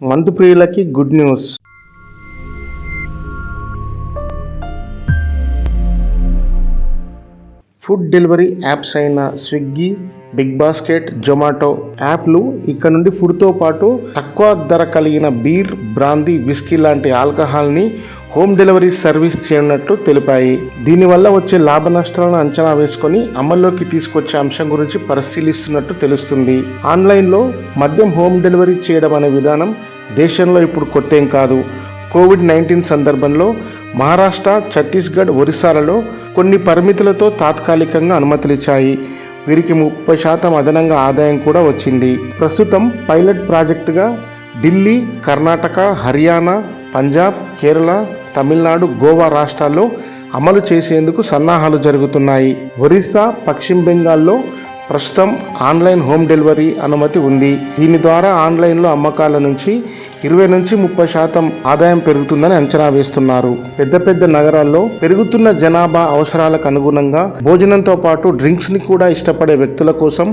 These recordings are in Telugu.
మందు ప్రియులకి good news. Food delivery apps అయిన స్విగ్గీ, బిగ్ బాస్కెట్, జొమాటో యాప్లు ఇక్కడ నుండి ఫుడ్తో పాటు తక్కువ ధర కలిగిన బీర్, బ్రాందీ, విస్కీ లాంటి ఆల్కహాల్ని హోమ్ డెలివరీ సర్వీస్ చేయనున్నట్లు తెలిపాయి. దీనివల్ల వచ్చే లాభ నష్టాలను అంచనా వేసుకొని అమల్లోకి తీసుకొచ్చే అంశం గురించి పరిశీలిస్తున్నట్టు తెలుస్తుంది. ఆన్లైన్లో మద్యం హోమ్ డెలివరీ చేయడం అనే విధానం దేశంలో ఇప్పుడు కొత్తేం కాదు. కోవిడ్-19 సందర్భంలో మహారాష్ట్ర, ఛత్తీస్గఢ్, ఒరిస్సాలలో కొన్ని పరిమితులతో తాత్కాలికంగా అనుమతులిచ్చాయి. వీరికి 30% అదనంగా ఆదాయం కూడా వచ్చింది. ప్రస్తుతం పైలట్ ప్రాజెక్టుగా ఢిల్లీ, కర్ణాటక, హర్యానా, పంజాబ్, కేరళ, తమిళనాడు, గోవా రాష్ట్రాల్లో అమలు చేసేందుకు సన్నాహాలు జరుగుతున్నాయి. ఒరిస్సా, పశ్చిమ బెంగాల్లో ప్రస్తుతం ఆన్లైన్ హోమ్ డెలివరీ అనుమతి ఉంది. దీని ద్వారా ఆన్లైన్లో అమ్మకాల నుంచి 20-30% ఆదాయం పెరుగుతుందని అంచనా వేస్తున్నారు. పెద్ద పెద్ద నగరాల్లో పెరుగుతున్న జనాభా అవసరాలకు అనుగుణంగా భోజనంతో పాటు డ్రింక్స్ని కూడా ఇష్టపడే వ్యక్తుల కోసం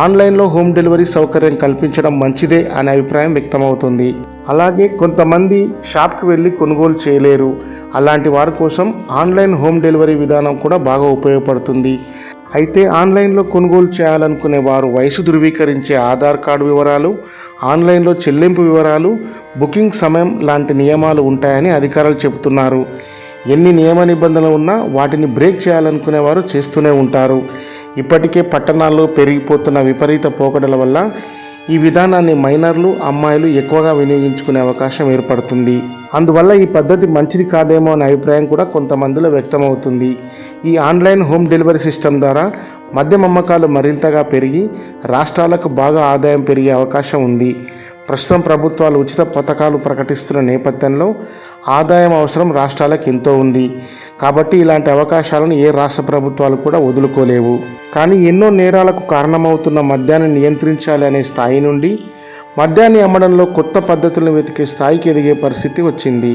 ఆన్లైన్లో హోమ్ డెలివరీ సౌకర్యం కల్పించడం మంచిదే అనే అభిప్రాయం వ్యక్తమవుతుంది. అలాగే కొంతమంది షాప్కి వెళ్ళి కొనుగోలు చేయలేరు. అలాంటి వారి కోసం ఆన్లైన్ హోమ్ డెలివరీ విధానం కూడా బాగా ఉపయోగపడుతుంది. అయితే ఆన్లైన్లో కొనుగోలు చేయాలనుకునే వారు వయసు ధృవీకరించే ఆధార్ కార్డు వివరాలు, ఆన్లైన్లో చెల్లింపు వివరాలు, బుకింగ్ సమయం లాంటి నియమాలు ఉంటాయని అధికారులు చెబుతున్నారు. ఎన్ని నియమ నిబంధనలు ఉన్నా వాటిని బ్రేక్ చేయాలనుకునే వారు చేస్తూనే ఉంటారు. ఇప్పటికే పట్టణాల్లో పెరిగిపోతున్న విపరీత పోకడల వల్ల ఈ విధానాన్ని మైనర్లు, అమ్మాయిలు ఎక్కువగా వినియోగించుకునే అవకాశం ఏర్పడుతుంది. అందువల్ల ఈ పద్ధతి మంచిది కాదేమో అనే అభిప్రాయం కూడా కొంతమందిలో వ్యక్తమవుతుంది. ఈ ఆన్లైన్ హోమ్ డెలివరీ సిస్టమ్ ద్వారా మద్యం అమ్మకాలు మరింతగా పెరిగి రాష్ట్రాలకు బాగా ఆదాయం పెరిగే అవకాశం ఉంది. ప్రస్తుతం ప్రభుత్వాలు ఉచిత పథకాలు ప్రకటిస్తున్న నేపథ్యంలో ఆదాయం అవసరం రాష్ట్రాలకు ఎంతో ఉంది. కాబట్టి ఇలాంటి అవకాశాలను ఏ రాష్ట్ర ప్రభుత్వాలు కూడా వదులుకోలేవు. కానీ ఎన్నో నేరాలకు కారణమవుతున్న మద్యాన్ని నియంత్రించాలి అనే స్థాయి నుండి మద్యాన్ని అమ్మడంలో కొత్త పద్ధతులను వెతికే స్థాయికి ఎదిగే పరిస్థితి వచ్చింది.